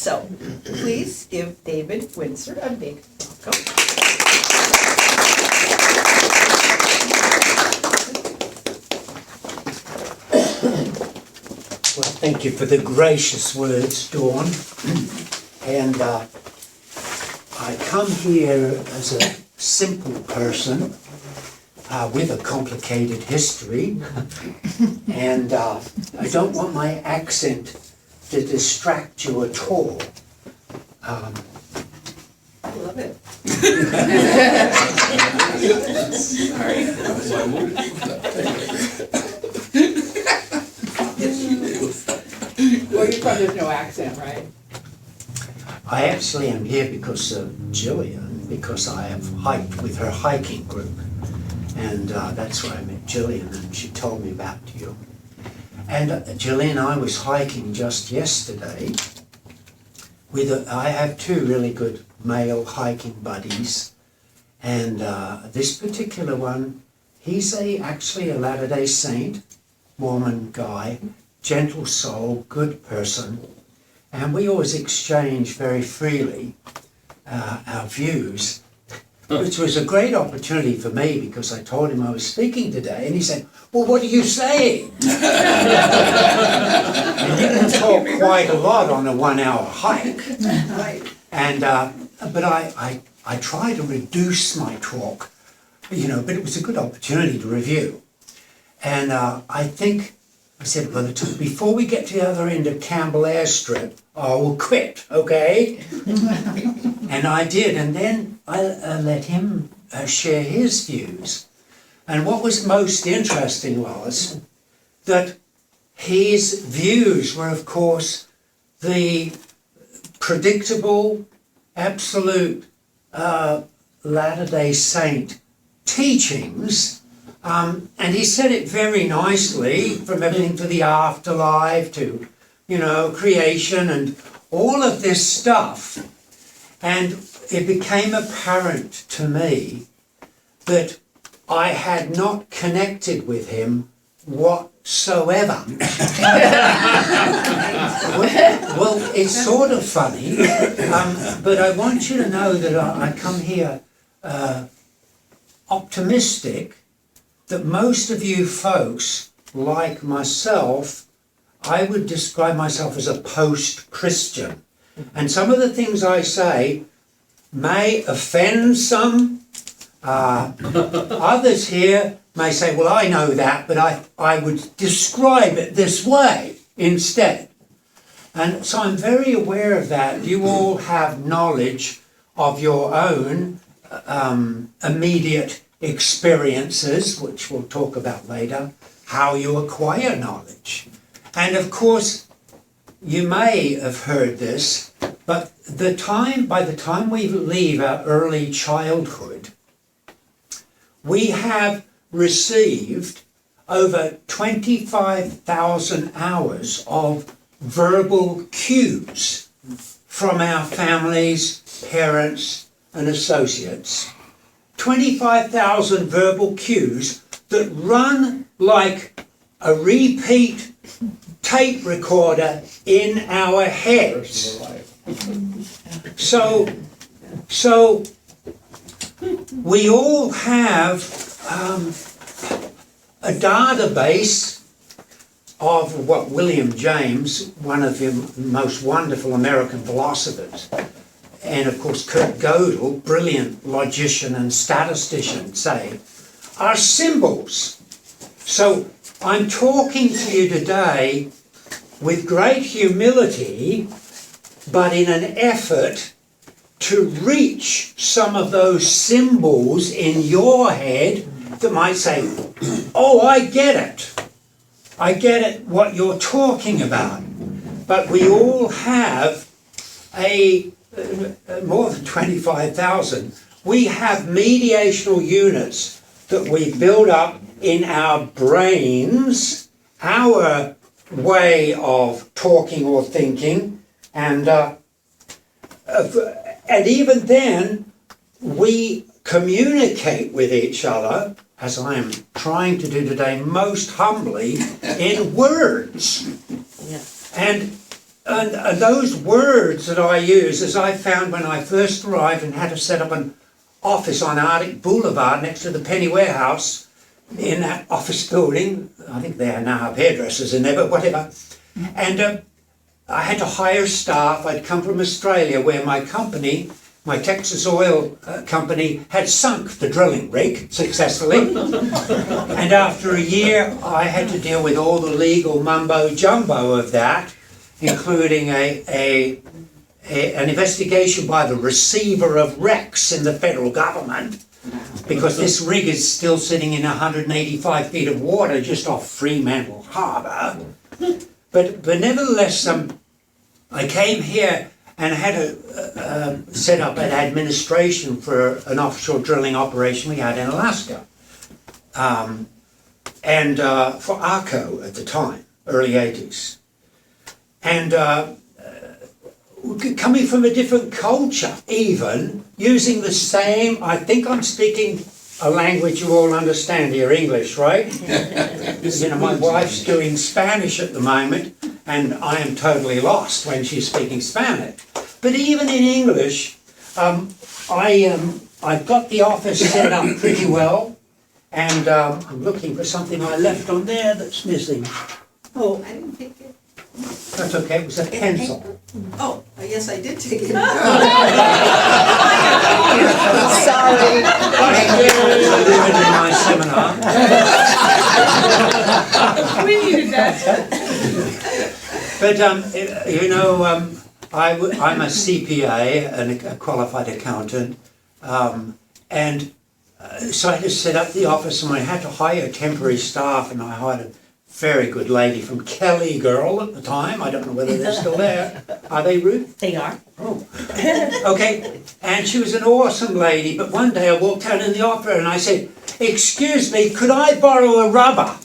So, please give David Windsor a big welcome. Well, thank you for the gracious words, Dawn. And I come here as a simple person with a complicated history, and I don't want my accent to distract you at all. I love it. Well, you probably have no accent, right? I actually am here because of Jillian, because I have hiked with her hiking group. And that's where I met Jillian, and she told me about you. And Jillian and I was hiking just yesterday. I have two really good male hiking buddies. And this particular one, he's actually a Latter-day Saint, Mormon guy, gentle soul, good person. And we always exchange very freely our views, which was a great opportunity for me because I told him I was speaking today, and he said, well, what are you saying? And you can talk quite a lot on a 1-hour hike. Right. And but I try to reduce my talk, but it was a good opportunity to review. And I said, well, before we get to the other end of Campbell Airstrip, I will quit, okay? And I did, and then I let him share his views. And what was most interesting was that his views were, of course, the predictable, absolute Latter-day Saint teachings. And he said it very nicely, from everything to the afterlife to, creation and all of this stuff. And it became apparent to me that I had not connected with him whatsoever. Well, it's sort of funny, but I want you to know that I come here optimistic that most of you folks, like myself, I would describe myself as a post-Christian. And some of the things I say may offend some. Others here may say, well, I know that, but I would describe it this way instead. And so I'm very aware of that. You all have knowledge of your own immediate experiences, which we'll talk about later, how you acquire knowledge. And of course, you may have heard this, but by the time we leave our early childhood, we have received over 25,000 hours of verbal cues from our families, parents, and associates. 25,000 verbal cues that run like a repeat tape recorder in our heads. So we all have a database of what William James, one of the most wonderful American philosophers, and of course Kurt Gödel, brilliant logician and statistician, say, are symbols. So I'm talking to you today with great humility, but in an effort to reach some of those symbols in your head that might say, oh, I get it. I get it, what you're talking about. But we all have more than 25,000. We have mediational units that we build up in our brains, our way of talking or thinking, and even then we communicate with each other, as I am trying to do today most humbly, in words. Yes. And And those words that I use, as I found when I first arrived and had to set up an office on Arctic Boulevard next to the Penny Warehouse in that office building. I think they now have hairdressers in there, but whatever. And I had to hire staff. I'd come from Australia where my company, my Texas oil company, had sunk the drilling rig successfully. And after a year, I had to deal with all the legal mumbo jumbo of that, including an investigation by the receiver of wrecks in the federal government, because this rig is still sitting in 185 feet of water just off Fremantle Harbour. But nevertheless, I came here and had to set up an administration for an offshore drilling operation we had in Alaska, and for ARCO at the time, early 80s. And coming from a different culture, even, using the same, I think I'm speaking a language you all understand here, English, right? You know, my wife's doing Spanish at the moment, and I am totally lost when she's speaking Spanish. But even in English, I've got the office set up pretty well, and I'm looking for something I left on there that's missing. Oh, I didn't take it. That's okay, it was a pencil. Oh, yes, I did take it. Sorry. In my seminar. We needed that. But you know, I'm a CPA and a qualified accountant, and so I had to set up the office, and I had to hire temporary staff, and I hired a very good lady from Kelly Girl at the time. I don't know whether they're still there. Are they, Ruth? They are. Oh. Okay. And she was an awesome lady, but one day I walked out in the office and I said, "Excuse me, could I borrow a rubber?"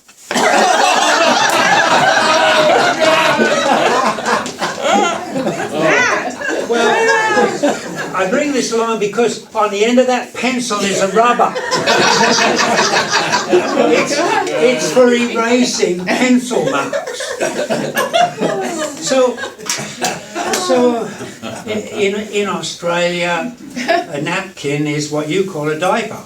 Well, I bring this along because on the end of that pencil is a rubber. It's for erasing pencil marks. So in Australia, a napkin is what you call a diaper.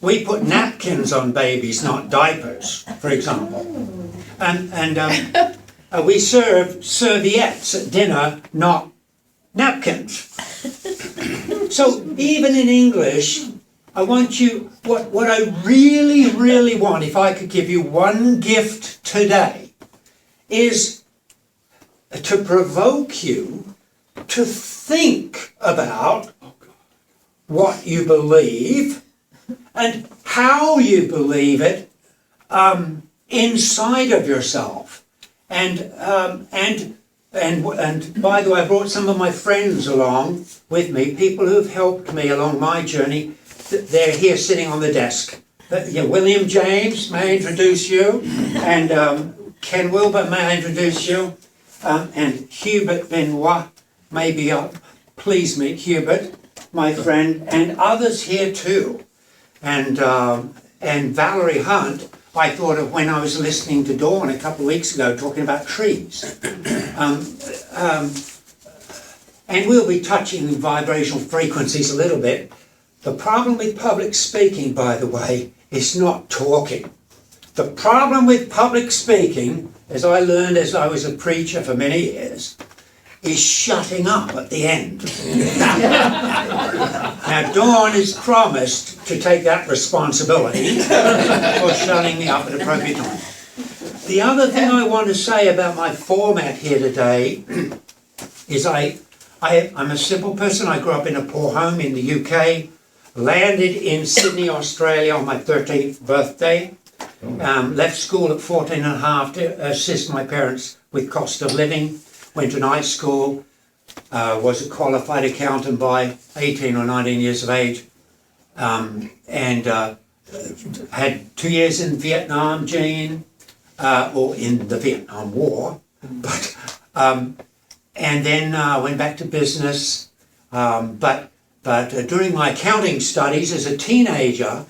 We put napkins on babies, not diapers, for example. And we serve serviettes at dinner, not napkins. So even in English, I want you, what I really, really want, if I could give you one gift today, is to provoke you to think about what you believe and how you believe it inside of yourself. And by the way, I brought some of my friends along with me, people who've helped me along my journey. They're here sitting on the desk. William James, may I introduce you? And Ken Wilbur, may I introduce you? And Hubert Benoit, maybe please meet Hubert, my friend, and others here too. And Valerie Hunt, I thought of when I was listening to Dawn a couple of weeks ago talking about trees. And we'll be touching vibrational frequencies a little bit. The problem with public speaking, by the way, is not talking. The problem with public speaking, as I learned as I was a preacher for many years, is shutting up at the end. Now, Dawn is promised to take that responsibility for shutting me up at appropriate time. The other thing I want to say about my format here today is I'm a simple person. I grew up in a poor home in the UK, landed in Sydney, Australia on my 13th birthday, left school at 14 and a half to assist my parents with cost of living, went to night school, was a qualified accountant by 18 or 19 years of age, and had 2 years in Vietnam, Jean, or in the Vietnam War, but and then went back to business. But during my accounting studies as a teenager,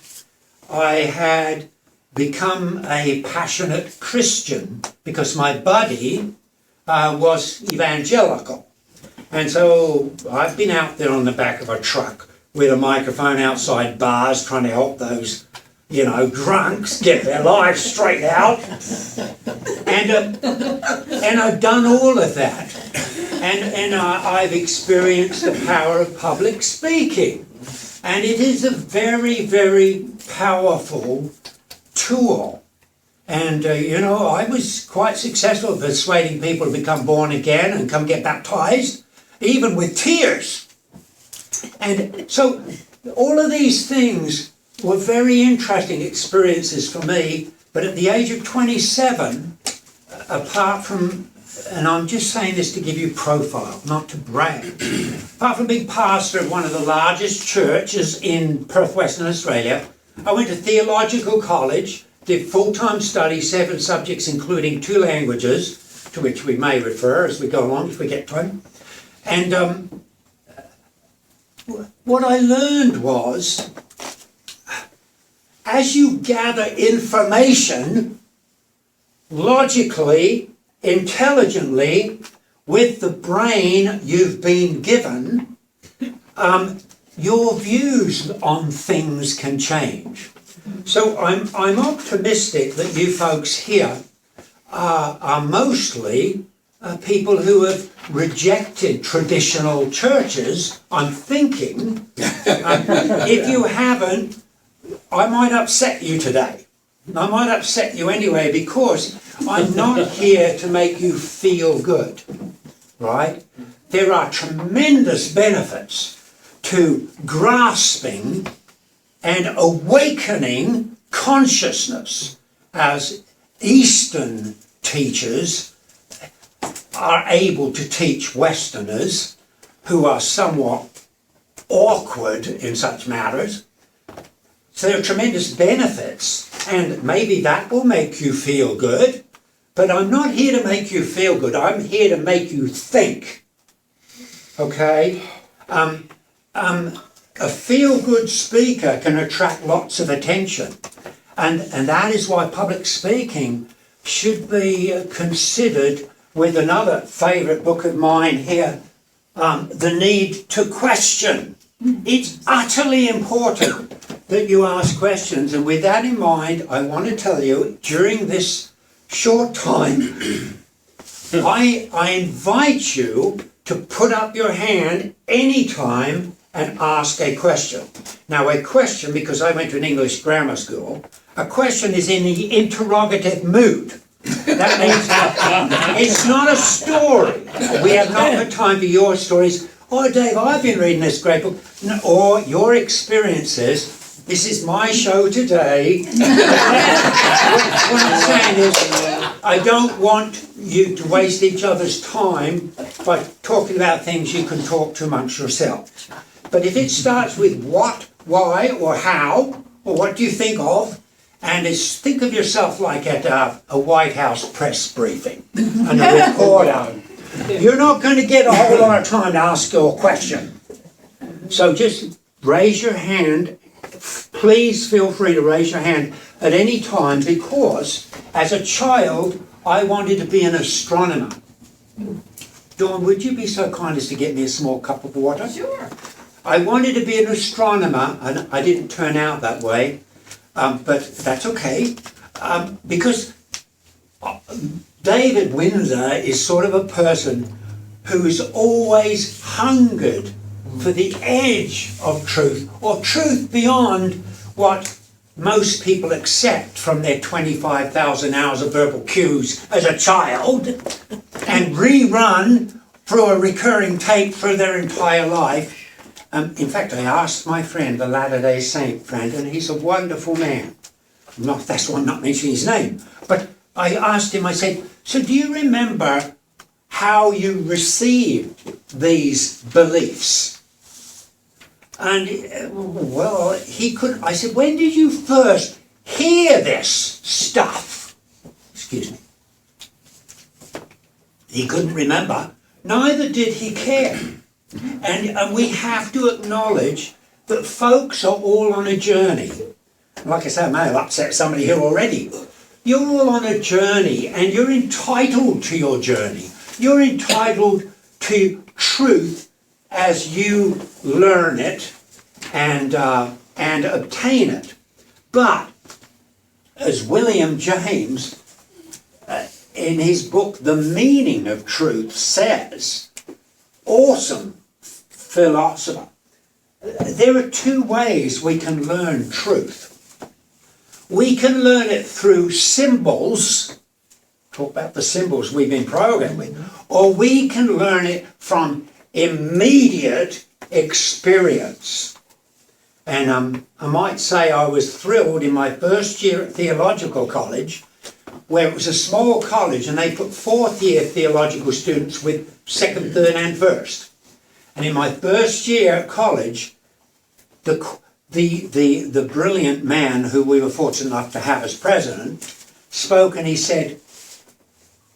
I had become a passionate Christian because my buddy was evangelical. And so I've been out there on the back of a truck with a microphone outside bars trying to help those, drunks get their lives straight out. And I've done all of that. And I've experienced the power of public speaking. And it is a very, very powerful tool. And, I was quite successful at persuading people to become born again and come get baptized, even with tears. And so all of these things were very interesting experiences for me. But at the age of 27, apart from, and I'm just saying this to give you profile, not to brag, apart from being pastor of one of the largest churches in Perth, Western Australia, I went to Theological College, did full-time study, 7 subjects, including 2 languages, to which we may refer as we go along if we get time. And what I learned was, as you gather information logically, intelligently, with the brain you've been given, your views on things can change. So I'm optimistic that you folks here are mostly people who have rejected traditional churches. I'm thinking, if you haven't, I might upset you today. I might upset you anyway, because I'm not here to make you feel good, right? There are tremendous benefits to grasping and awakening consciousness, as Eastern teachers are able to teach Westerners who are somewhat awkward in such matters. So there are tremendous benefits, and maybe that will make you feel good, but I'm not here to make you feel good. I'm here to make you think, okay? A feel-good speaker can attract lots of attention, and that is why public speaking should be considered with another favourite book of mine here, The Need to Question. It's utterly important that you ask questions, and with that in mind, I want to tell you, during this short time, I invite you to put up your hand anytime and ask a question. Now, a question, because I went to an English grammar school, a question is in the interrogative mood. That means it's not a story. We have not got time for your stories. Oh, Dave, I've been reading this great book. No, or your experiences. This is my show today. What I'm saying is, I don't want you to waste each other's time by talking about things you can talk to amongst yourselves. But if it starts with what, why, or how, or what do you think of, and think of yourself like at a White House press briefing, and a reporter, you're not going to get a whole lot of time to ask your question. So just raise your hand. Please feel free to raise your hand at any time, because as a child, I wanted to be an astronomer. Dawn, would you be so kind as to get me a small cup of water? Sure. I wanted to be an astronomer, and I didn't turn out that way, but that's okay, because David Windsor is sort of a person who's always hungered for the edge of truth, or truth beyond what most people accept from their 25,000 hours of verbal cues as a child, and rerun through a recurring tape through their entire life. In fact, I asked my friend, the Latter-day Saint friend, and he's a wonderful man. That's why I'm not mentioning his name. But I asked him, I said, so do you remember how you received these beliefs? And, well, he couldn't. I said, when did you first hear this stuff? Excuse me. He couldn't remember. Neither did he care. And we have to acknowledge that folks are all on a journey. Like I say, I may have upset somebody here already. You're all on a journey, and you're entitled to your journey. You're entitled to truth as you learn it and obtain it. But as William James, in his book, The Meaning of Truth, says, awesome philosopher, there are two ways we can learn truth. We can learn it through symbols, talk about the symbols we've been programmed with, or we can learn it from immediate experience. And I might say I was thrilled in my first year at Theological College, where it was a small college and they put fourth year theological students with second, third and first. And in my first year at college, the brilliant man who we were fortunate enough to have as president spoke, and he said,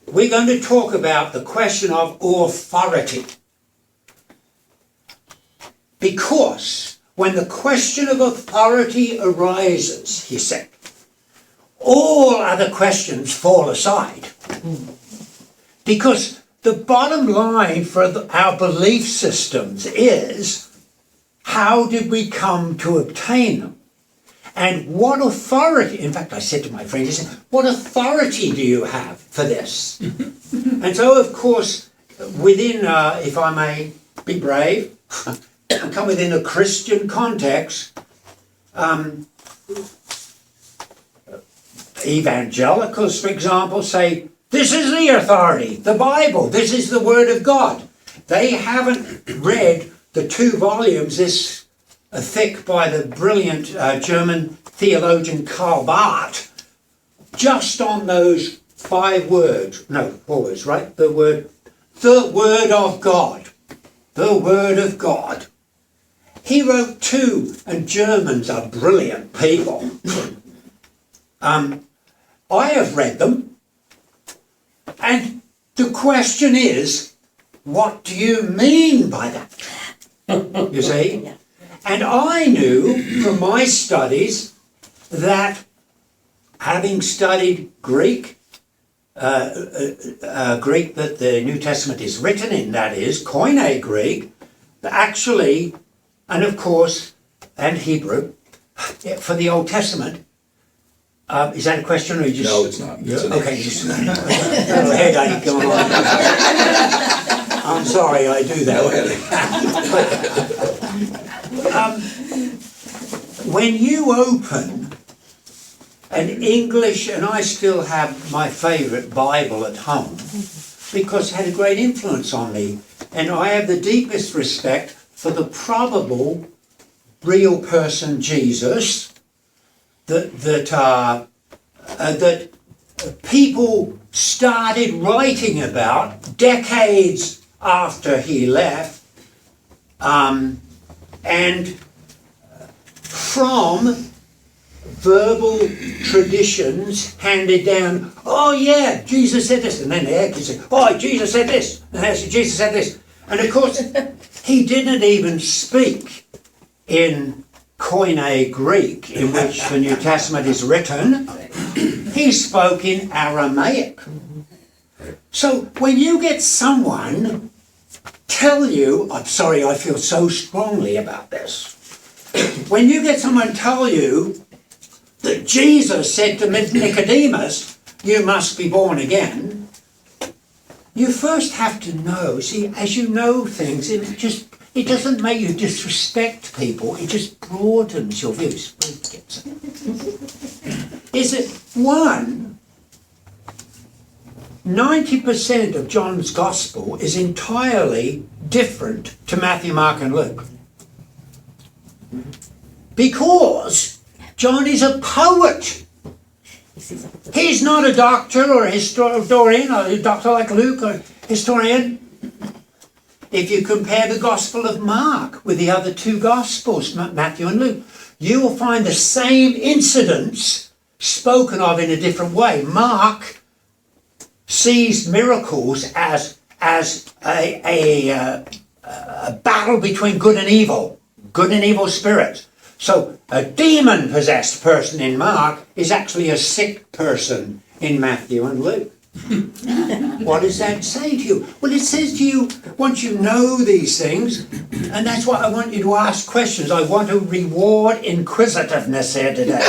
we're going to talk about the question of authority. Because when the question of authority arises, he said, all other questions fall aside. Because the bottom line for our belief systems is, how did we come to obtain them? And what authority, in fact I said to my friend, he said, what authority do you have for this? And so of course, within, if I may be brave, come within a Christian context, evangelicals, for example, say, this is the authority, the Bible, this is the Word of God. They haven't read the 2 volumes this thick by the brilliant German theologian Karl Barth, just on those 4 words, right? The Word of God. The Word of God. He wrote 2, and Germans are brilliant people. I have read them, and the question is, what do you mean by that? You see? And I knew from my studies that having studied Greek, Greek that the New Testament is written in, that is, Koine Greek, actually, and of course, and Hebrew, for the Old Testament. Is that a question or you just... No, it's not. It's okay, just... headache going on. I'm sorry I do that. When you open an English, and I still have my favourite Bible at home, because it had a great influence on me, and I have the deepest respect for the probable real person Jesus, that people started writing about decades after he left, and from verbal traditions handed down, oh yeah, Jesus said this, and then they actually say, oh, Jesus said this, and they say, Jesus said this. And of course, he didn't even speak in Koine Greek, in which the New Testament is written. He spoke in Aramaic. So when you get someone tell you, I'm sorry, I feel so strongly about this. When you get someone tell you that Jesus said to Nicodemus, you must be born again, you first have to know, see, as you know things, it doesn't make you disrespect people, it just broadens your views. Is it 90% of John's Gospel is entirely different to Matthew, Mark and Luke. Because John is a poet. He's not a doctor or a historian, or a doctor like Luke or a historian. If you compare the Gospel of Mark with the other 2 Gospels, Matthew and Luke, you will find the same incidents spoken of in a different way. Mark sees miracles as a battle between good and evil spirits. So a demon-possessed person in Mark is actually a sick person in Matthew and Luke. What does that say to you? Well, it says to you, once you know these things, and that's why I want you to ask questions. I want to reward inquisitiveness here today.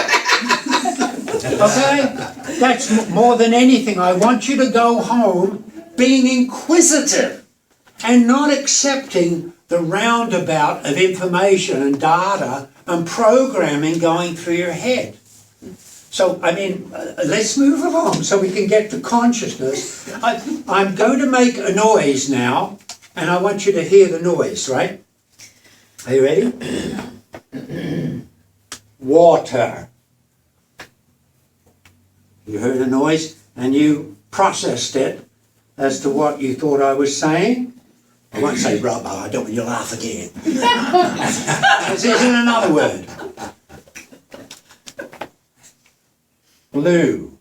Okay? That's more than anything. I want you to go home being inquisitive and not accepting the roundabout of information and data and programming going through your head. So, let's move along so we can get to consciousness. I'm going to make a noise now, and I want you to hear the noise, right? Are you ready? Water. You heard the noise, and you processed it as to what you thought I was saying. I won't say rubber, I don't want you to laugh again. This isn't another word. Blue.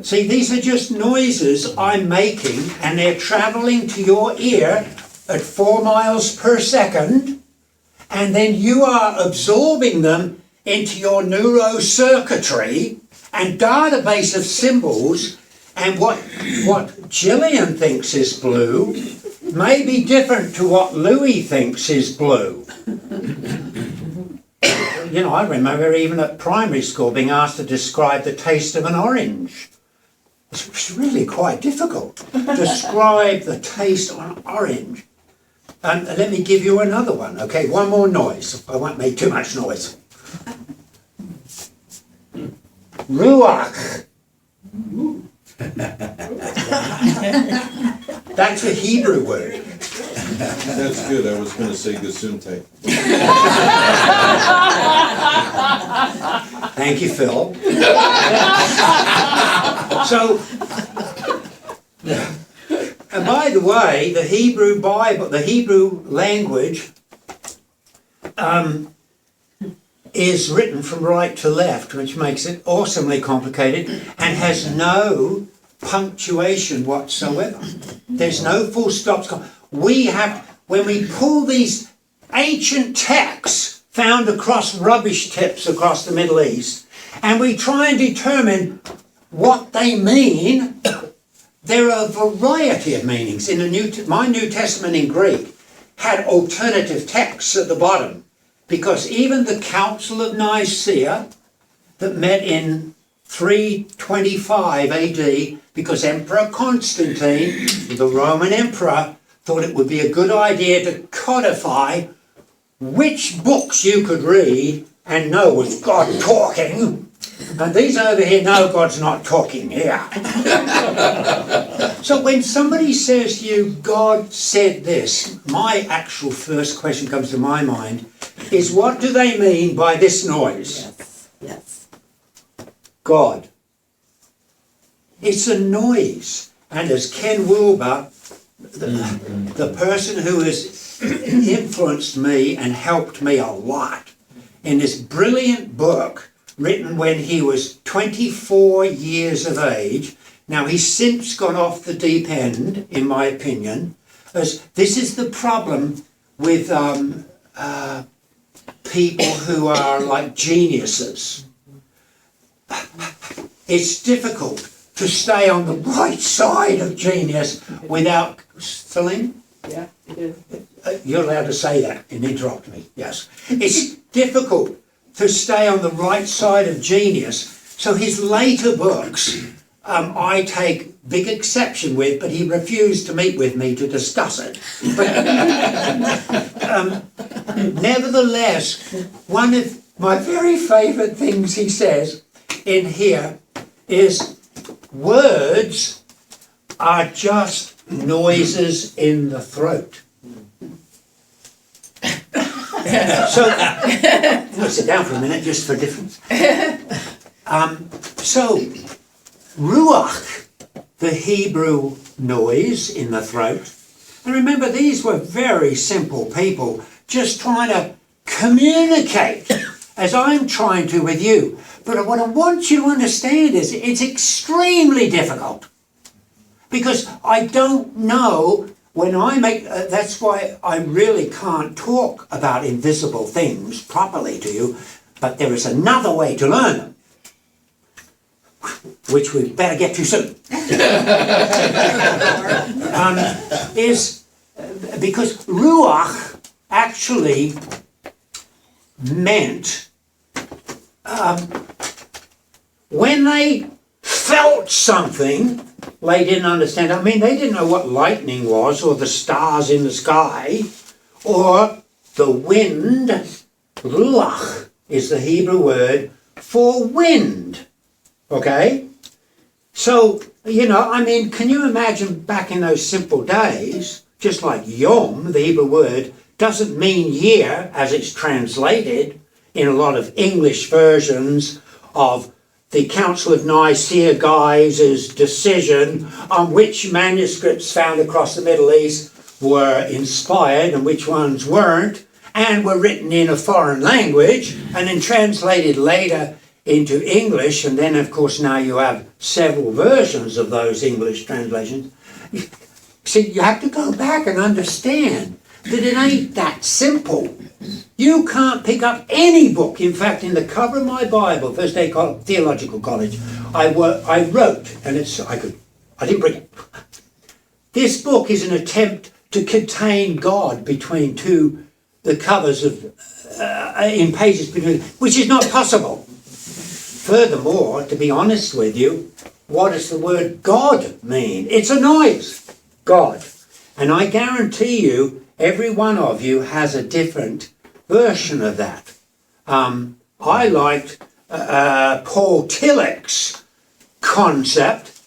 See, these are just noises I'm making, and they're travelling to your ear at 4 miles per second, and then you are absorbing them into your neurocircuitry and database of symbols, and what Gillian thinks is blue may be different to what Louis thinks is blue. You know, I remember even at primary school being asked to describe the taste of an orange. It's really quite difficult. Describe the taste of an orange. And let me give you another one, okay? One more noise. I won't make too much noise. Ruach. That's a Hebrew word. That's good. I was going to say gesundheit. Thank you, Phil. So, and by the way, the Hebrew Bible, the Hebrew language, is written from right to left, which makes it awesomely complicated and has no punctuation whatsoever. There's no full stops. We have, when we pull these ancient texts found across rubbish tips across the Middle East, and we try and determine what they mean, there are a variety of meanings. In my New Testament in Greek had alternative texts at the bottom, because even the Council of Nicaea that met in 325 AD, because Emperor Constantine, the Roman emperor, thought it would be a good idea to codify which books you could read and know was God talking. And these over here know God's not talking here. So when somebody says to you, God said this, my actual first question comes to my mind is, what do they mean by this noise? Yes, yes. God. It's a noise. And as Ken Wilber, the person who has influenced me and helped me a lot in this brilliant book written when he was 24 years of age. Now, he's since gone off the deep end, in my opinion, as this is the problem with people who are like geniuses. It's difficult to stay on the right side of genius without... Celine? Yeah, it is. You're allowed to say that and interrupt me, yes. It's difficult to stay on the right side of genius. So his later books, I take big exception with, but he refused to meet with me to discuss it. But nevertheless, one of my very favourite things he says in here is, words are just noises in the throat. So, we'll sit down for a minute just for difference. So, ruach, the Hebrew noise in the throat. And remember, these were very simple people just trying to communicate as I'm trying to with you. But what I want you to understand is it's extremely difficult. Because I don't know when I make... that's why I really can't talk about invisible things properly to you. But there is another way to learn them. which we better get to soon, is because ruach actually meant when they felt something they didn't understand. I mean, they didn't know what lightning was, or the stars in the sky, or the wind. Ruach is the Hebrew word for wind. Okay? So, I mean, can you imagine back in those simple days, just like Yom, the Hebrew word, doesn't mean year as it's translated in a lot of English versions of the Council of Nicaea guys' decision on which manuscripts found across the Middle East were inspired and which ones weren't, and were written in a foreign language and then translated later into English, and then of course now you have several versions of those English translations. See, you have to go back and understand that it ain't that simple. You can't pick up any book. In fact, in the cover of my Bible, First Day Theological College, I wrote, and I didn't bring it. This book is an attempt to contain God between the covers of in pages between, which is not possible. Furthermore, to be honest with you, what does the word God mean? It's a noise, God. And I guarantee you, every one of you has a different version of that. I liked Paul Tillich's concept,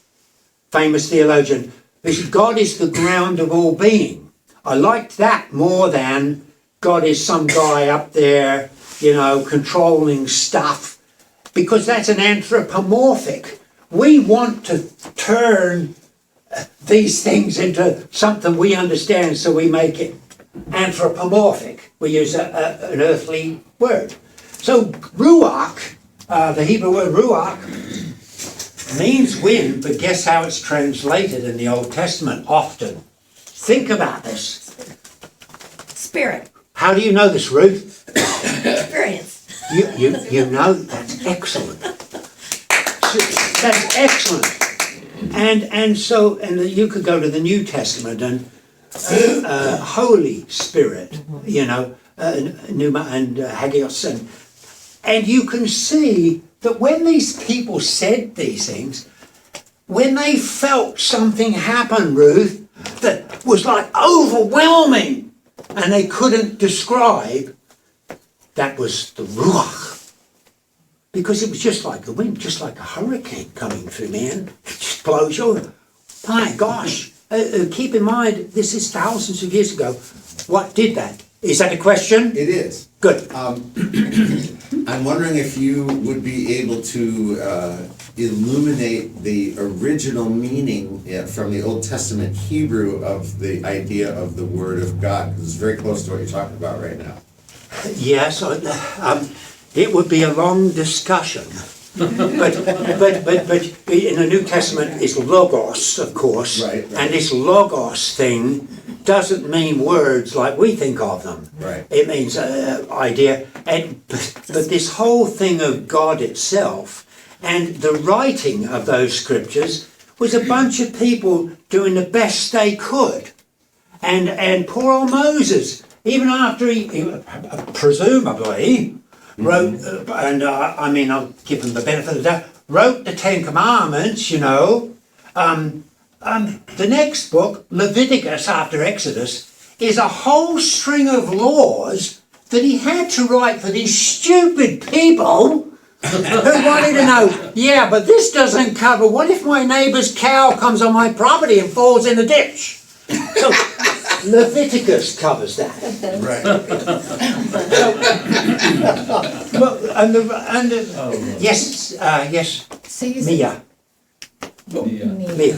famous theologian, is God is the ground of all being. I liked that more than God is some guy up there, controlling stuff, because that's an anthropomorphic. We want to turn these things into something we understand, so we make it anthropomorphic. We use an earthly word. So ruach, the Hebrew word ruach, means wind, but guess how it's translated in the Old Testament often? Think about this. Spirit. How do you know this, Ruth? Experience. You know, that's excellent. That's excellent. And you could go to the New Testament and Holy Spirit, Pneuma and Hagios, and you can see that when these people said these things, when they felt something happen, Ruth, that was like overwhelming and they couldn't describe, that was the Ruach. Because it was just like the wind, just like a hurricane coming through, man. It just blows you over. My gosh. Keep in mind, this is thousands of years ago. What did that? Is that a question? It is. Good. I'm wondering if you would be able to illuminate the original meaning from the Old Testament Hebrew of the idea of the Word of God, because it's very close to what you're talking about right now. Yes, it would be a long discussion. but in the New Testament it's logos, of course, right. And this logos thing doesn't mean words like we think of them. Right. It means idea, but this whole thing of God itself and the writing of those scriptures was a bunch of people doing the best they could, and poor old Moses, even after he presumably wrote, I'll give him the benefit of the doubt, wrote the Ten Commandments, the next book, Leviticus, after Exodus, is a whole string of laws that he had to write for these stupid people who wanted to know, yeah, but this doesn't cover, what if my neighbour's cow comes on my property and falls in the ditch? So Leviticus covers that. Right. Yes, So you Mia. Mia.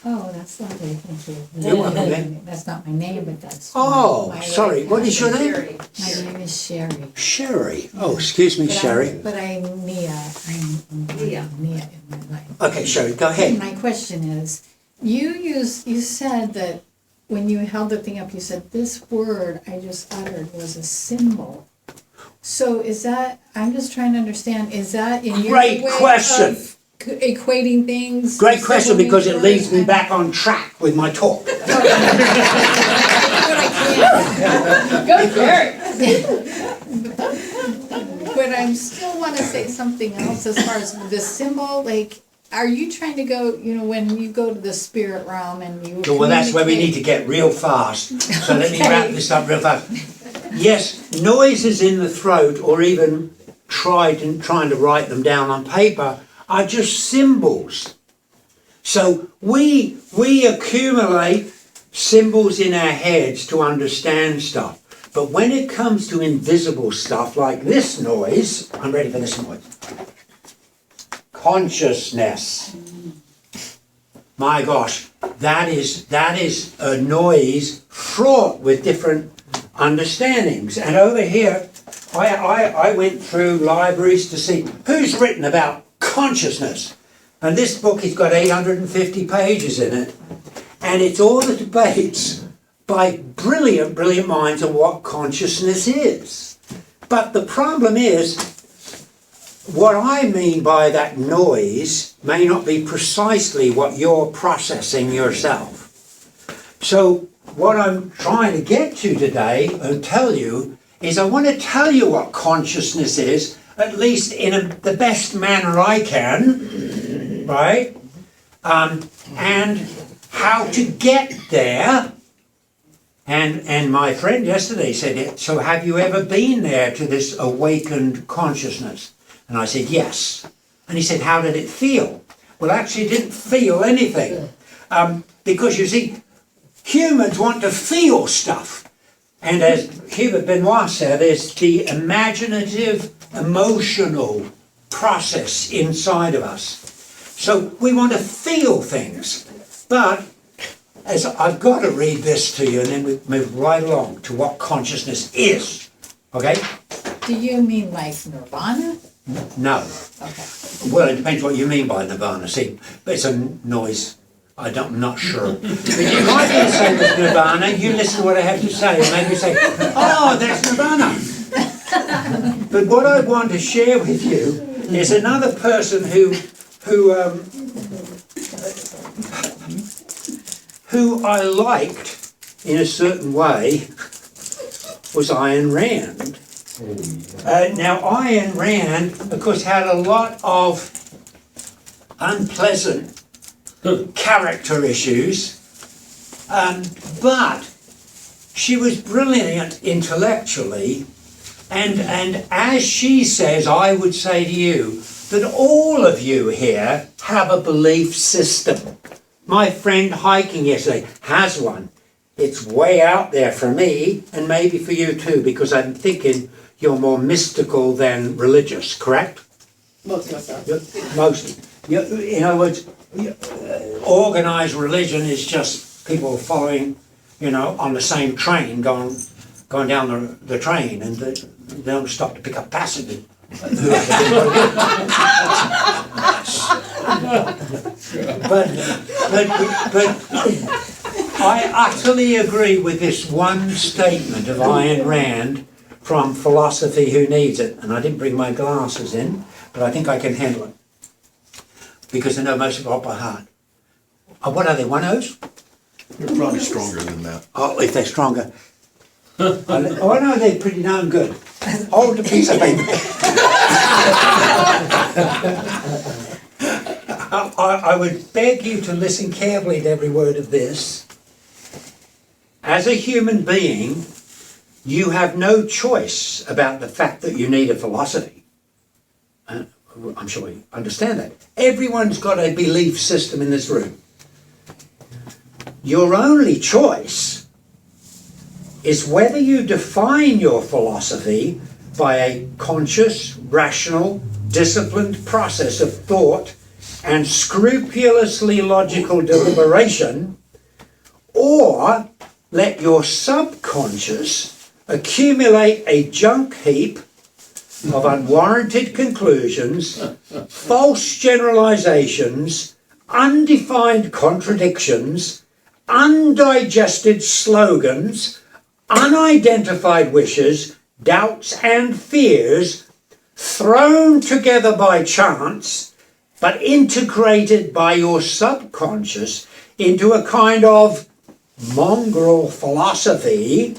Oh, that's lovely, thank you. You're welcome, man. That's not my name, but that's. Oh, my sorry, what is your name? My name is Sherry. Sherry. Oh, excuse me, Sherry. But I'm Mia. I'm Mia in my life. Okay, Sherry, go ahead. My question is, you said that when you held the thing up, you said this word I just uttered was a symbol. So is that, I'm just trying to understand, is that in your Great way question. equating things. Great question, simple because it words, leads me and- back on track with my talk. Go Jerry. But I still want to say something else as far as the symbol, like, are you trying to go, when you go to the spirit realm and you Well, that's where we need to get real fast. So let me wrap this up real fast. Yes, noises in the throat, or even trying to write them down on paper, are just symbols. So we accumulate symbols in our heads to understand stuff. But when it comes to invisible stuff like this noise, I'm ready for this noise. Consciousness. My gosh, that is a noise fraught with different understandings. And over here, I went through libraries to see who's written about consciousness. And this book has got 850 pages in it. And it's all the debates by brilliant, brilliant minds on what consciousness is. But the problem is, what I mean by that noise may not be precisely what you're processing yourself. So what I'm trying to get to today and tell you is I want to tell you what consciousness is, at least in the best manner I can, right? And how to get there. And my friend yesterday said, so have you ever been there to this awakened consciousness? And I said, yes. And he said, how did it feel? Well, actually, it didn't feel anything. Because you see, humans want to feel stuff. And as Hubert Benoit said, there's the imaginative, emotional process inside of us. So we want to feel things. But as I've got to read this to you, and then we move right along to what consciousness is. Okay? Do you mean like nirvana? No. Okay. Well, it depends what you mean by nirvana. See, it's a noise. I'm not sure. But you might be the same as nirvana. You listen to what I have to say, and maybe say, oh, that's nirvana. But what I want to share with you is another person who I liked in a certain way was Ayn Rand. Now, Ayn Rand, of course, had a lot of unpleasant character issues, but she was brilliant intellectually, and as she says, I would say to you that all of you here have a belief system. My friend hiking yesterday has one. It's way out there for me, and maybe for you too, because I'm thinking you're more mystical than religious, correct? Most of us are. Mostly. In other words, organised religion is just people following, on the same train, going down the train, and they don't stop to pick up passengers. But I utterly agree with this one statement of Ayn Rand from Philosophy Who Needs It. And I didn't bring my glasses in, but I think I can handle it, because I know most of it off by heart. What are they, 1-0s? You're probably stronger than that. Oh, if they're stronger. Oh no, they're pretty darn good. Hold the piece of paper. I would beg you to listen carefully to every word of this. As a human being, you have no choice about the fact that you need a philosophy. I'm sure you understand that. Everyone's got a belief system in this room. Your only choice is whether you define your philosophy by a conscious, rational, disciplined process of thought and scrupulously logical deliberation, or let your subconscious accumulate a junk heap of unwarranted conclusions, false generalizations, undefined contradictions, undigested slogans, unidentified wishes, doubts and fears, thrown together by chance, but integrated by your subconscious into a kind of mongrel philosophy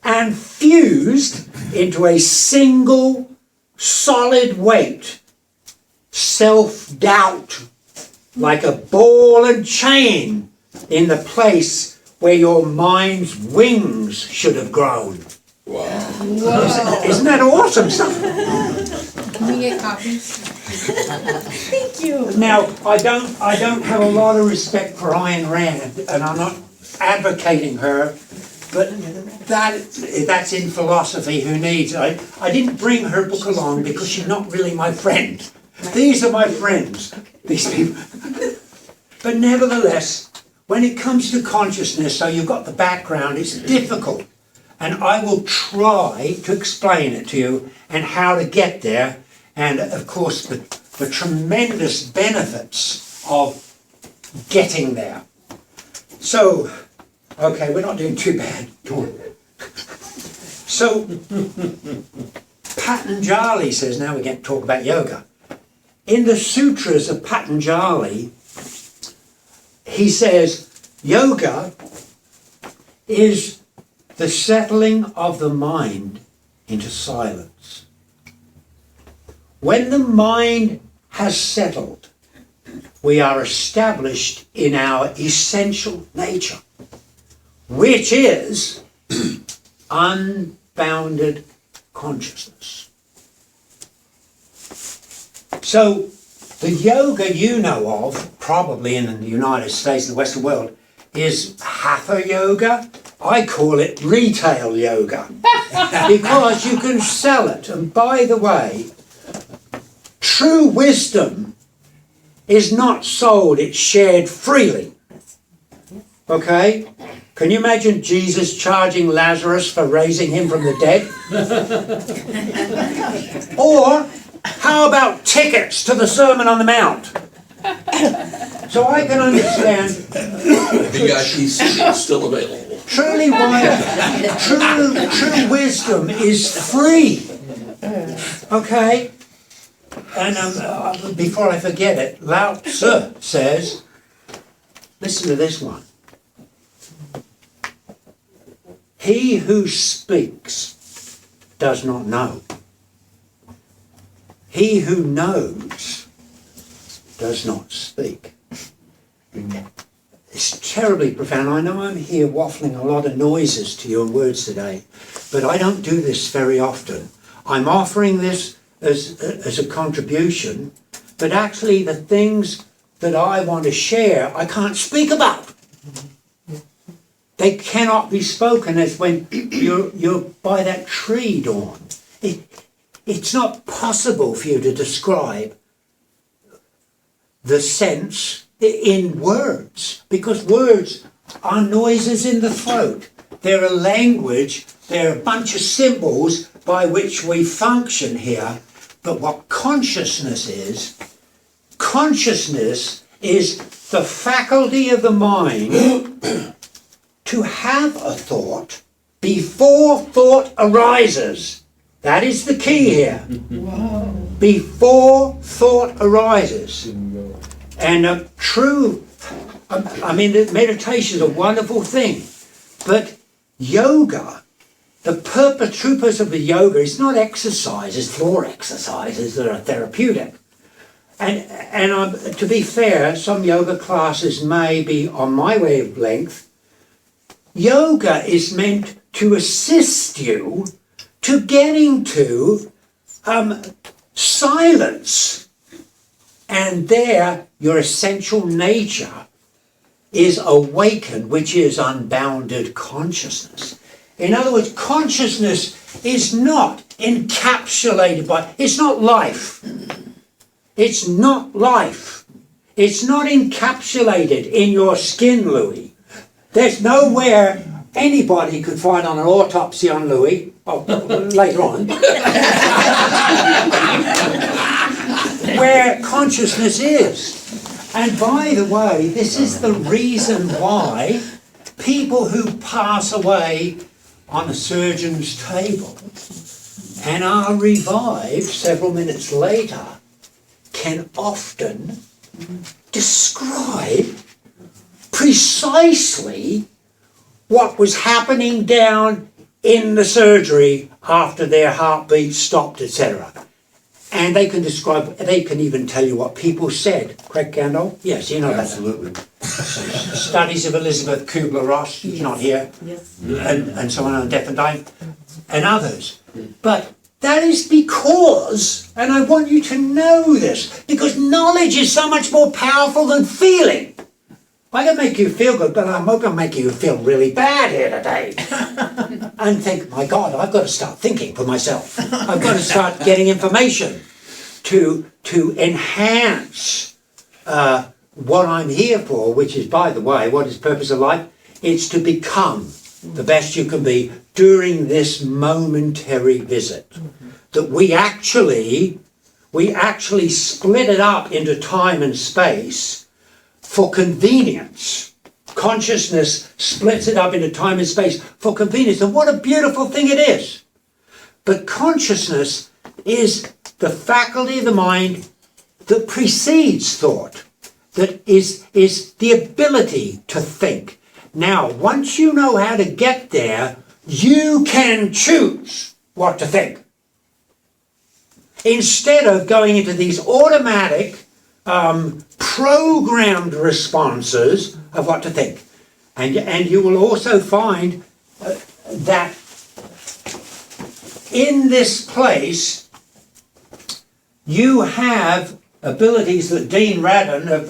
and fused into a single solid weight, self-doubt, like a ball and chain in the place where your mind's wings should have grown. Wow. Isn't that awesome stuff? Can we get copies? Thank you. Now, I don't have a lot of respect for Ayn Rand, and I'm not advocating her, but that's in philosophy. Who needs it? I didn't bring her book along because she's not really my friend. These are my friends, these people. But nevertheless, when it comes to consciousness, so you've got the background, it's difficult. And I will try to explain it to you and how to get there. And of course, the tremendous benefits of getting there. So, okay, we're not doing too bad. So, Patanjali says, now we get to talk about yoga. In the sutras of Patanjali, he says, yoga is the settling of the mind into silence. When the mind has settled, we are established in our essential nature, which is unbounded consciousness. So, the yoga you know of, probably in the United States and the Western world, is hatha yoga. I call it retail yoga because you can sell it. And by the way, true wisdom is not sold, it's shared freely. Okay? Can you imagine Jesus charging Lazarus for raising him from the dead? Or how about tickets to the Sermon on the Mount? So I can understand. VIP's still available. Truly, true wisdom is free. Okay? And before I forget it, Lao Tzu says, listen to this one. He who speaks does not know. He who knows does not speak. It's terribly profound. I know I'm here waffling a lot of noises to your words today, but I don't do this very often. I'm offering this as a contribution, but actually the things that I want to share, I can't speak about. They cannot be spoken, as when you're by that tree, Dawn. It's not possible for you to describe the sense in words, because words are noises in the throat. They're a language, they're a bunch of symbols by which we function here. But what consciousness is the faculty of the mind to have a thought before thought arises. That is the key here. Wow. Before thought arises. And meditation is a wonderful thing. But yoga, true purpose of the yoga is not exercises, floor exercises that are therapeutic. And to be fair, some yoga classes may be on my wavelength. Yoga is meant to assist you to getting to silence. And there, your essential nature is awakened, which is unbounded consciousness. In other words, consciousness is not encapsulated by, it's not life. It's not life. It's not encapsulated in your skin, Louis. There's nowhere anybody could find on an autopsy on Louis, later on, where consciousness is. And by the way, this is the reason why people who pass away on a surgeon's table and are revived several minutes later can often describe precisely what was happening down in the surgery after their heartbeat stopped, etc. And they can even tell you what people said. Correct, Gandalf? Yes, you know that. Absolutely. Studies of Elizabeth Kubler-Ross, who's not here, Yes. and so on, deaf and dying, and others. But that is because, and I want you to know this, because knowledge is so much more powerful than feeling. I can make you feel good, but I'm going to make you feel really bad here today. And think, my God, I've got to start thinking for myself. I've got to start getting information to enhance what I'm here for, which is, by the way, what is the purpose of life? It's to become the best you can be during this momentary visit. That we actually split it up into time and space for convenience. Consciousness splits it up into time and space for convenience. And what a beautiful thing it is. But consciousness is the faculty of the mind that precedes thought, that is the ability to think. Now, once you know how to get there, you can choose what to think. Instead of going into these automatic, programmed responses of what to think. And you will also find that in this place, you have abilities that Dean Radden of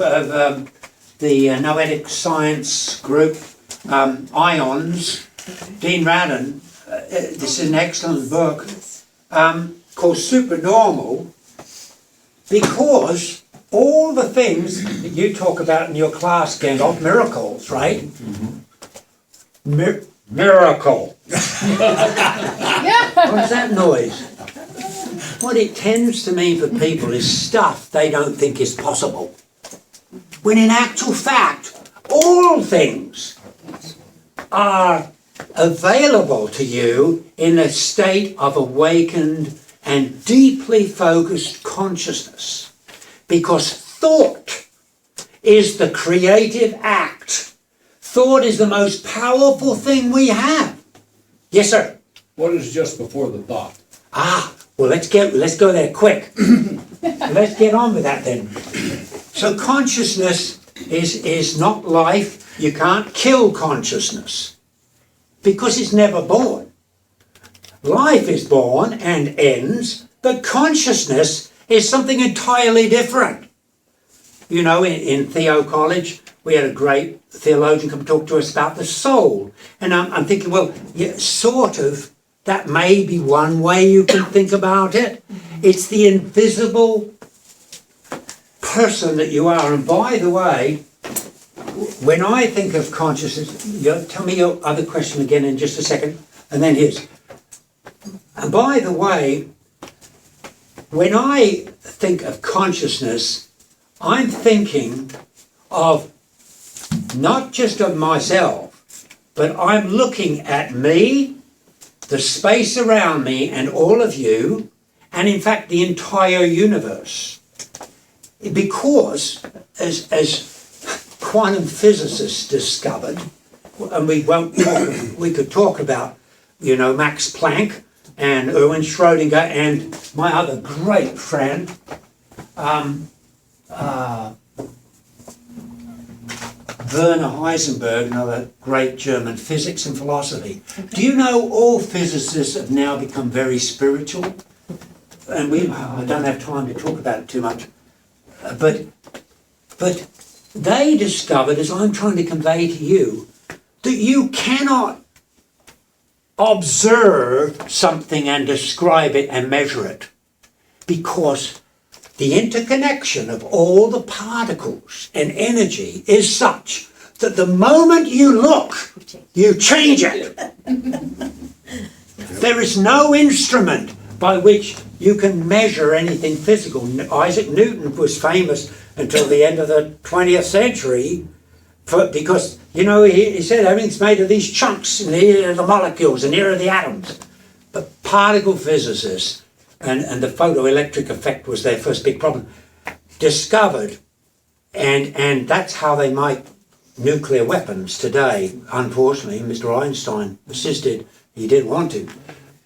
the Noetic Science Group, IONS, Dean Radden, this is an excellent book, called Supernormal, because all the things that you talk about in your class, Gandalf, miracles, right? Miracle. What's that noise? What it tends to mean for people is stuff they don't think is possible. When in actual fact, all things are available to you in a state of awakened and deeply focused consciousness. Because thought is the creative act. Thought is the most powerful thing we have. Yes, sir. What is just before the thought? Well, let's go there quick. Let's get on with that then. So consciousness is not life. You can't kill consciousness because it's never born. Life is born and ends, but consciousness is something entirely different. You know, in Theo College, we had a great theologian come talk to us about the soul. And I'm thinking, well, yeah, sort of, that may be one way you can think about it. It's the invisible person that you are. And by the way, when I think of consciousness, tell me your other question again in just a second, and then his. And by the way, when I think of consciousness, I'm thinking of not just of myself, but I'm looking at me, the space around me, and all of you, and in fact the entire universe. Because, as quantum physicists discovered, and we could talk about, you know, Max Planck and Erwin Schrödinger and my other great friend, Werner Heisenberg, another great German physics and philosophy. Okay. Do you know all physicists have now become very spiritual? And I don't have time to talk about it too much. But they discovered, as I'm trying to convey to you, that you cannot observe something and describe it and measure it, because the interconnection of all the particles and energy is such that the moment you look, you change it. There is no instrument by which you can measure anything physical. Isaac Newton was famous until the end of the 20th century because, you know, he said everything's made of these chunks, and here are the molecules, and here are the atoms. But particle physicists, and the photoelectric effect was their first big problem, discovered, and that's how they make nuclear weapons today. Unfortunately, Mr. Einstein assisted, he didn't want to.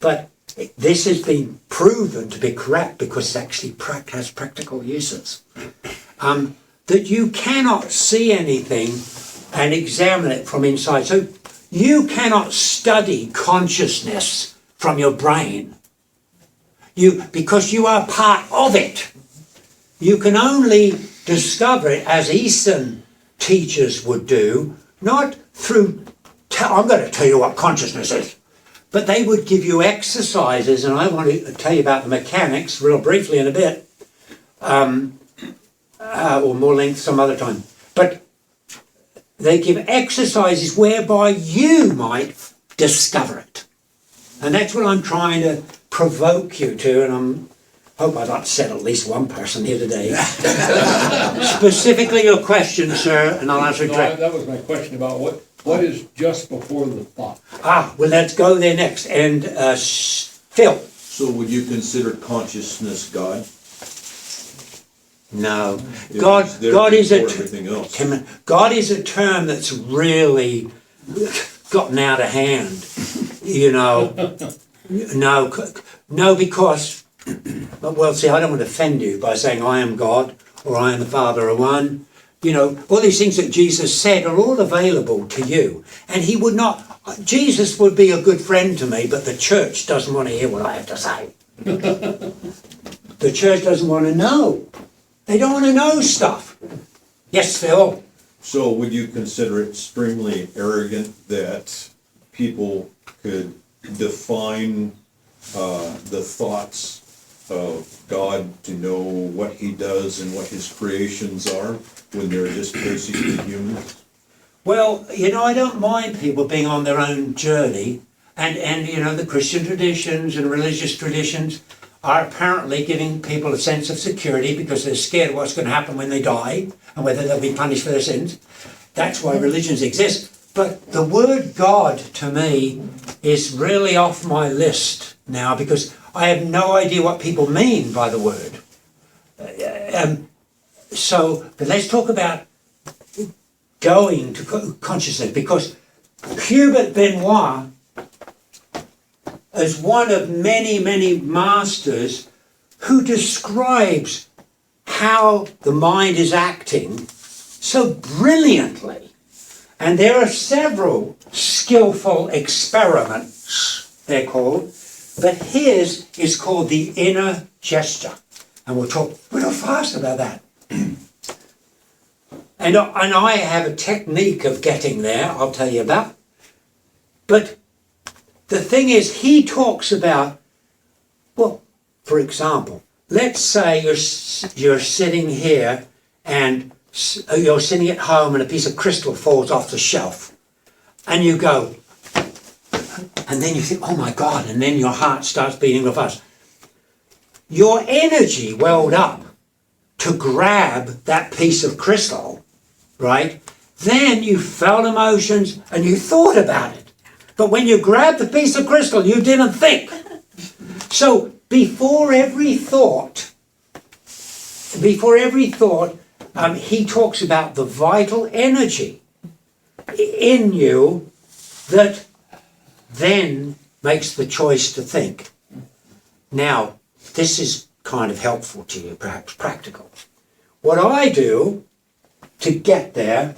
But this has been proven to be correct because it actually has practical uses. That you cannot see anything and examine it from inside. So you cannot study consciousness from your brain. Because you are part of it. You can only discover it as Eastern teachers would do, not through, I'm going to tell you what consciousness is, but they would give you exercises, and I want to tell you about the mechanics real briefly in a bit, or more length some other time. But they give exercises whereby you might discover it. And that's what I'm trying to provoke you to, and hope I've upset at least one person here today. Specifically your question, sir, and I'll answer it No, directly. that was my question about what is just before the thought? Well, let's go there next. And Phil. So would you consider consciousness God? No. It God was there is a before everything else. God is a term that's really gotten out of hand. No, because, well, see, I don't want to offend you by saying I am God or I am the Father of one. All these things that Jesus said are all available to you. And Jesus would be a good friend to me, but the church doesn't want to hear what I have to say. The church doesn't want to know. They don't want to know stuff. Yes, Phil? So would you consider it extremely arrogant that people could define the thoughts of God to know what he does and what his creations are when they're just basically humans? Well, I don't mind people being on their own journey, and the Christian traditions and religious traditions are apparently giving people a sense of security because they're scared of what's going to happen when they die and whether they'll be punished for their sins. That's why religions exist. But the word God, to me, is really off my list now because I have no idea what people mean by the word. But let's talk about going to consciousness, because Hubert Benoit is one of many, many masters who describes how the mind is acting so brilliantly. And there are several skillful experiments, they're called, but his is called the inner gesture. And we'll talk real fast about that. And I have a technique of getting there, I'll tell you about. But the thing is, he talks about, well, for example, let's say you're sitting here and you're sitting at home and a piece of crystal falls off the shelf. And you go, and then you think, oh my God, and then your heart starts beating real fast. Your energy welled up to grab that piece of crystal, right? Then you felt emotions and you thought about it. But when you grabbed the piece of crystal, you didn't think. So before every thought, he talks about the vital energy in you that then makes the choice to think. Now, this is kind of helpful to you, perhaps practical. What I do to get there,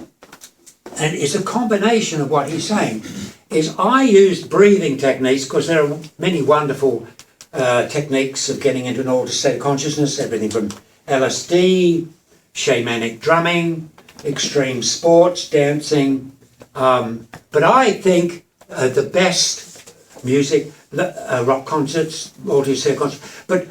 and it's a combination of what he's saying, is I use breathing techniques, because there are many wonderful techniques of getting into an altered state of consciousness, everything from LSD, shamanic drumming, extreme sports, dancing. But I think the best music, rock concerts, altered state of consciousness, but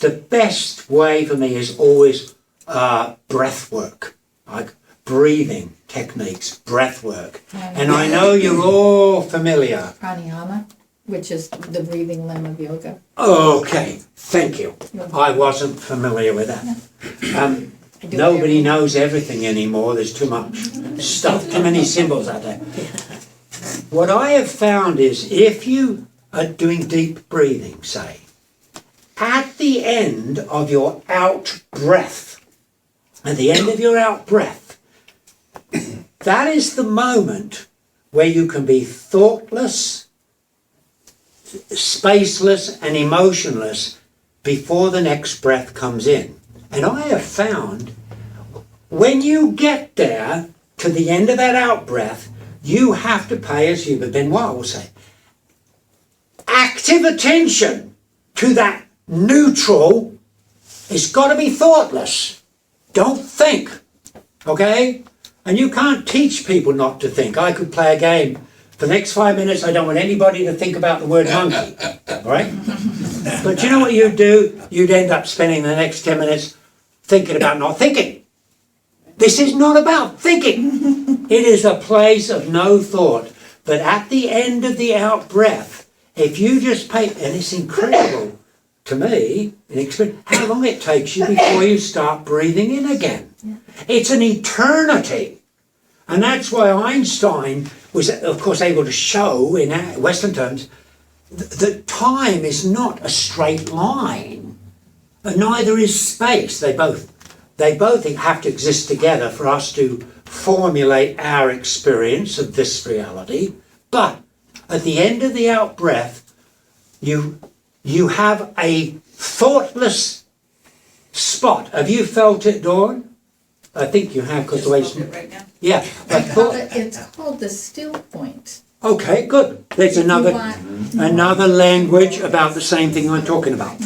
the best way for me is always breath work, like breathing techniques, breath work. And I know you're all familiar. Pranayama, which is the breathing limb of yoga. Okay, thank you. I wasn't familiar with that. Nobody knows everything anymore. There's too much stuff, too many symbols out there. What I have found is if you are doing deep breathing, say, at the end of your out breath, at the end of your out breath, that is the moment where you can be thoughtless, spaceless, and emotionless before the next breath comes in. And I have found when you get there to the end of that out breath, you have to pay, as Hubert Benoit will say, active attention to that neutral. It's got to be thoughtless. Don't think, okay? And you can't teach people not to think. I could play a game. For the next 5 minutes, I don't want anybody to think about the word monkey, all right? But you know what you'd do? You'd end up spending the next 10 minutes thinking about not thinking. This is not about thinking. It is a place of no thought. But at the end of the out breath, if you just pay, and it's incredible to me, an experience, how long it takes you before you start breathing in again. It's an eternity. And that's why Einstein was, of course, able to show in Western terms that time is not a straight line, and neither is space. They both have to exist together for us to formulate our experience of this reality. But at the end of the out breath, you have a thoughtless spot. Have you felt it, Dawn? I think you have, because the way it's... Right now. Yeah. It's called the still point. Okay, good. There's another language about the same thing I'm talking about.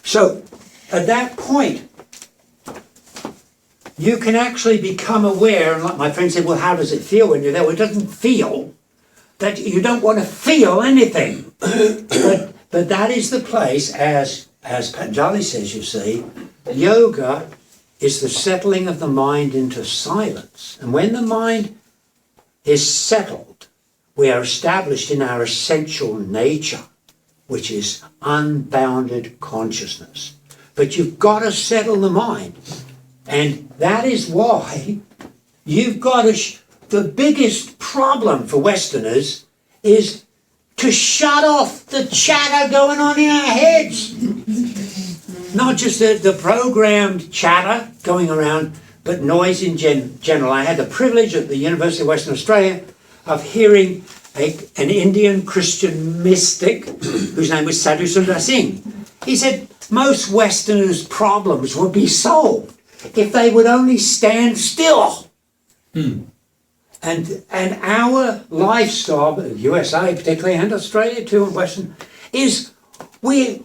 So, at that point, you can actually become aware, and like my friend said, well, how does it feel when you're there? Well, it doesn't feel. That you don't want to feel anything. But that is the place, as Patanjali says, you see, yoga is the settling of the mind into silence. And when the mind is settled, we are established in our essential nature, which is unbounded consciousness. But you've got to settle the mind. And that is why you've got to... The biggest problem for Westerners is to shut off the chatter going on in our heads. Not just the programmed chatter going around, but noise in general. I had the privilege at the University of Western Australia of hearing an Indian Christian mystic whose name was Sadhu Sundar Singh. He said most Westerners' problems would be solved if they would only stand still. And our lifestyle, USA particularly, and Australia too, and Western, is we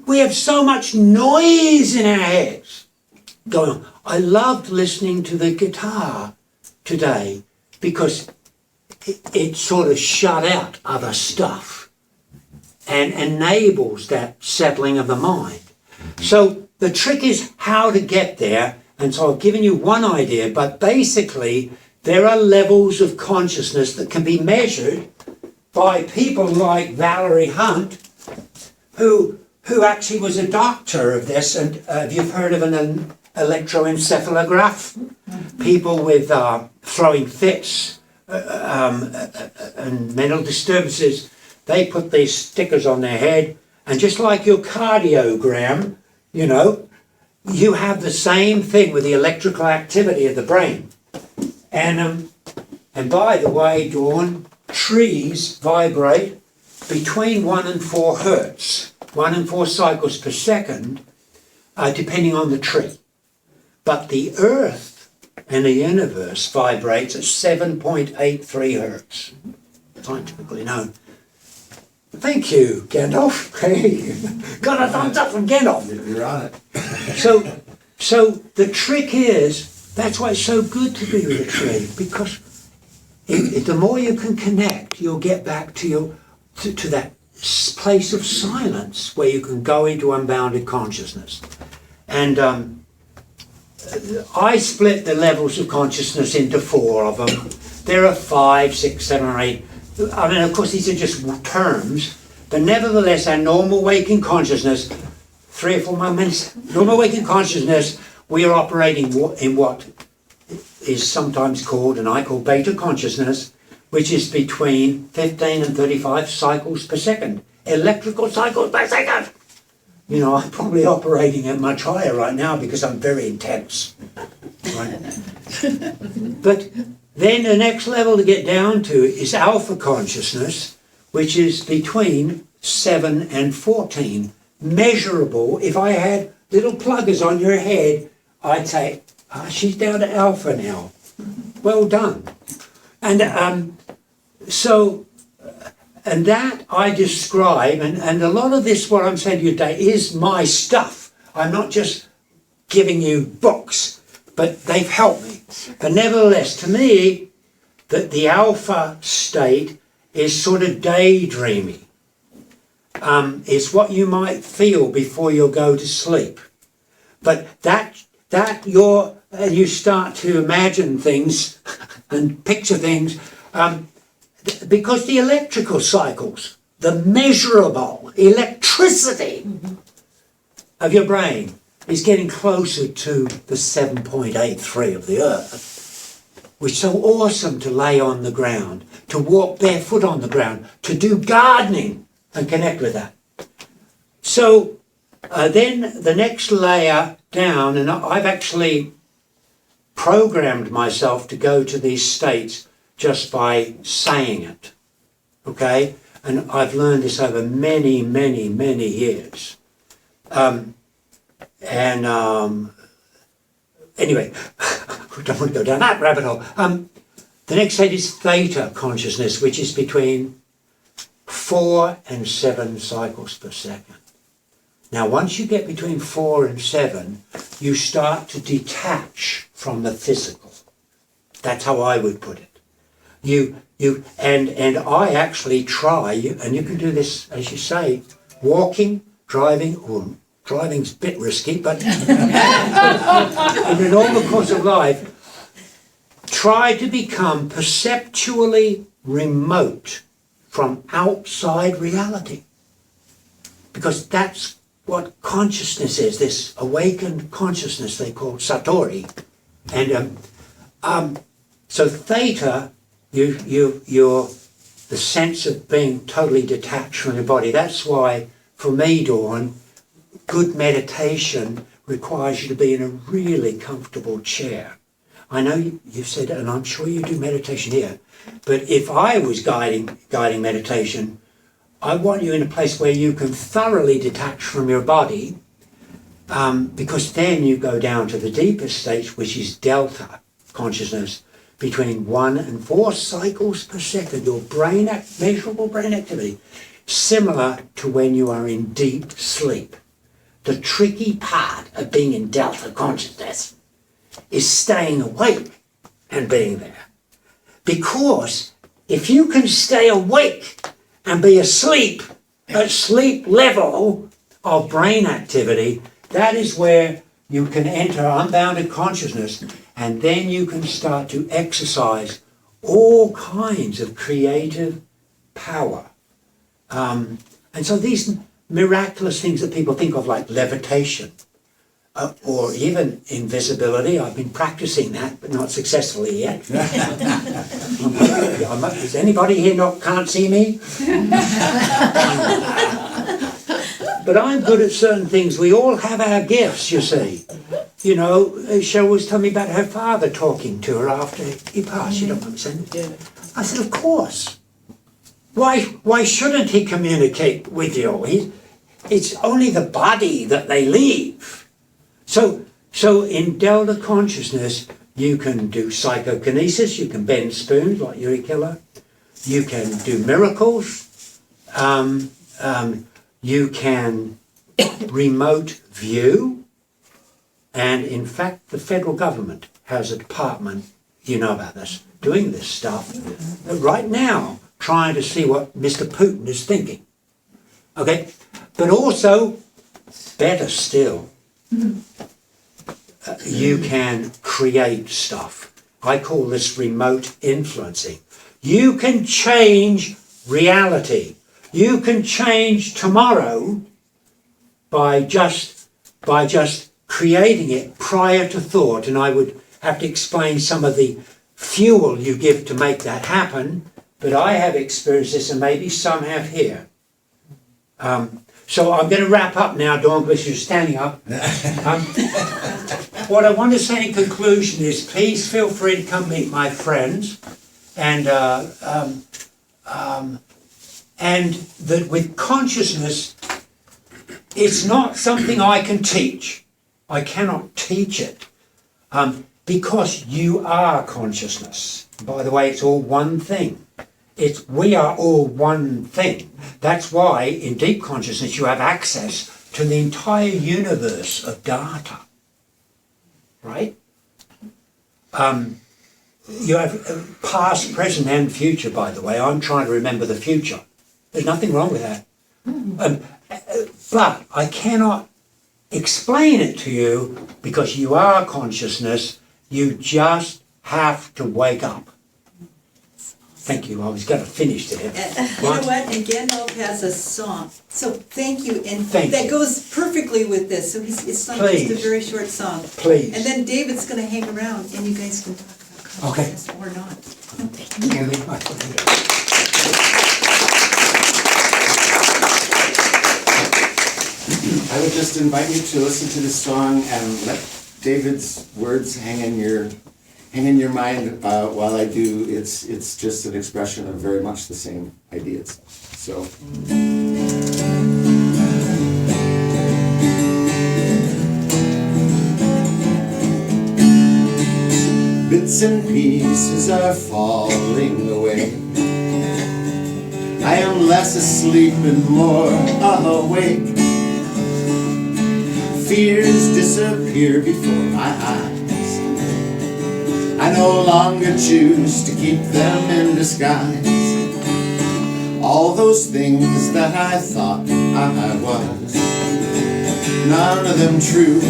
have so much noise in our heads going on. I loved listening to the guitar today because it sort of shut out other stuff and enables that settling of the mind. So the trick is how to get there. And so I've given you one idea, but basically there are levels of consciousness that can be measured by people like Valerie Hunt, who actually was a doctor of this. And you've heard of an electroencephalograph? People with throwing fits and mental disturbances, they put these stickers on their head, and just like your cardiogram, you know, you have the same thing with the electrical activity of the brain. And by the way, Dawn, trees vibrate between 1 and 4 hertz, 1 and 4 cycles per second, depending on the tree. But the Earth and the universe vibrates at 7.83 hertz, scientifically known. Thank you, Gandalf. Hey, got a thumbs up from Gandalf. You're on it. So the trick is, that's why it's so good to be with a tree, because the more you can connect, you'll get back to that place of silence where you can go into unbounded consciousness. And I split the levels of consciousness into 4 of them. There are 5, 6, 7, or 8. I mean, of course, these are just terms, but nevertheless, our normal waking consciousness, 3 or 4 more minutes, normal waking consciousness, we are operating in what is sometimes called, and I call beta consciousness, which is between 15 and 35 cycles per second. Electrical cycles per second! You know, I'm probably operating at much higher right now because I'm very intense. right? But then the next level to get down to is alpha consciousness, which is between 7 and 14. Measurable. If I had little pluggers on your head, I'd say, she's down to alpha now. Well done. And and that I describe, and a lot of this, what I'm saying to you today, is my stuff. I'm not just giving you books, but they've helped me. But nevertheless, to me, that the alpha state is sort of daydreamy. It's what you might feel before you go to sleep. But you start to imagine things and picture things, because the electrical cycles, the measurable electricity of your brain is getting closer to the 7.83 of the Earth, which is so awesome to lay on the ground, to walk barefoot on the ground, to do gardening and connect with that. So then the next layer down, and I've actually programmed myself to go to these states just by saying it, okay? And I've learned this over many, many, many years. Anyway, I don't want to go down that rabbit hole. The next state is theta consciousness, which is between 4 and 7 cycles per second. Now, once you get between 4 and 7, you start to detach from the physical. That's how I would put it. And I actually try, and you can do this, as you say, walking, driving, or driving's a bit risky, but in all the course of life, try to become perceptually remote from outside reality. Because that's what consciousness is, this awakened consciousness they call Satori. And so theta, you're the sense of being totally detached from your body. That's why, for me, Dawn, good meditation requires you to be in a really comfortable chair. I know you've said it, and I'm sure you do meditation here, but if I was guiding meditation, I want you in a place where you can thoroughly detach from your body, because then you go down to the deepest stage, which is delta consciousness, between 1 and 4 cycles per second, your measurable brain activity, similar to when you are in deep sleep. The tricky part of being in delta consciousness is staying awake and being there. Because if you can stay awake and be asleep at sleep level of brain activity, that is where you can enter unbounded consciousness, and then you can start to exercise all kinds of creative power. And so these miraculous things that people think of, like levitation, or even invisibility, I've been practicing that, but not successfully yet. Is anybody here can't see me? But I'm good at certain things. We all have our gifts, you see. You know, Cheryl was telling me about her father talking to her after he passed. You don't understand? I said, of course. Why shouldn't he communicate with you? It's only the body that they leave. So in Delta consciousness, you can do psychokinesis, you can bend spoons like Yuri Killer, you can do miracles, you can remote view, and in fact the federal government has a department, you know about this, doing this stuff right now, trying to see what Mr. Putin is thinking. Okay, but also, better still, you can create stuff. I call this remote influencing. You can change reality. You can change tomorrow by just creating it prior to thought. And I would have to explain some of the fuel you give to make that happen. But I have experienced this, and maybe some have here. So I'm going to wrap up now, Dawn, because you're standing up. what I want to say in conclusion is, please feel free to come meet my friends, and that with consciousness, it's not something I can teach. I cannot teach it, because you are consciousness. By the way, it's all one thing. We are all one thing. That's why in deep consciousness you have access to the entire universe of data. Right? You have past, present and future, by the way. I'm trying to remember the future. There's nothing wrong with that. But I cannot explain it to you because you are consciousness. You just have to wake up. Thank you. I was going to finish there. You know what? And Gandalf has a song. So thank you. And Thank that you. goes perfectly with this. So it's not Please. just a very short song. Please. And then David's going to hang around and you guys can talk about Okay. consciousness or not. I would just invite you to listen to the song and let David's words hang in your mind while I do. It's just an expression of very much the same ideas. So. Bits and pieces are falling away. I am less asleep and more awake. Fears disappear before my eyes. I no longer choose to keep them in disguise. All those things that I thought I was, none of them true,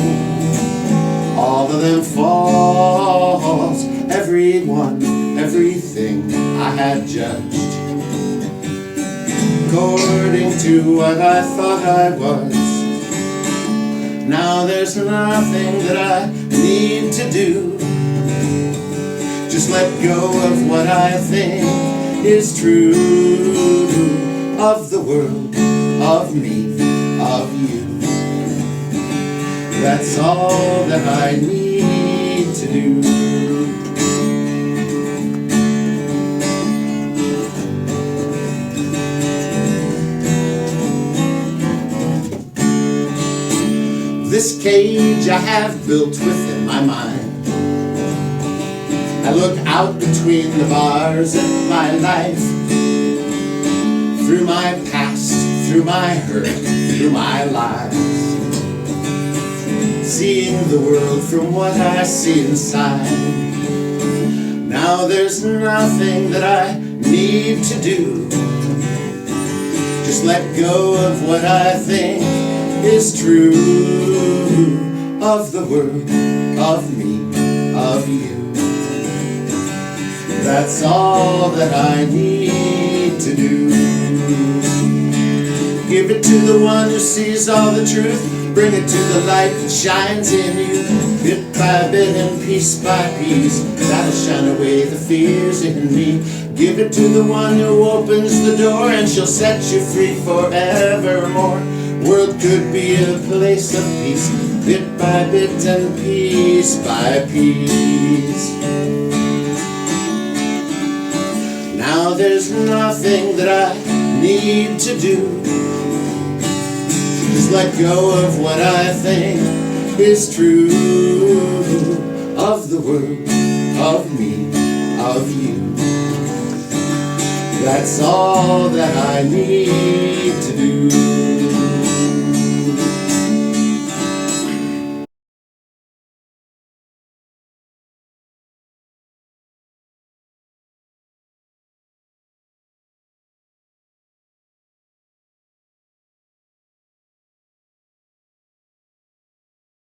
all of them false. Everyone, everything I had judged according to what I thought I was. Now there's nothing that I need to do. Just let go of what I think is true of the world, of me, of you. That's all that I need to do. This cage I have built within my mind. I look out between the bars of my life, through my past, through my hurt, through my lies, seeing the world from what I see inside. Now there's nothing that I need to do. Just let go of what I think is true of the world, of me, of you. That's all that I need to do. Give it to the one who sees all the truth. Bring it to the light that shines in you. Bit by bit and piece by piece, that'll shine away the fears in me. Give it to the one who opens the door, and she'll set you free forevermore. World could be a place of peace, bit by bit and piece by piece. Now there's nothing that I need to do. Just let go of what I think is true of the world, of me, of you. That's all that I need to do.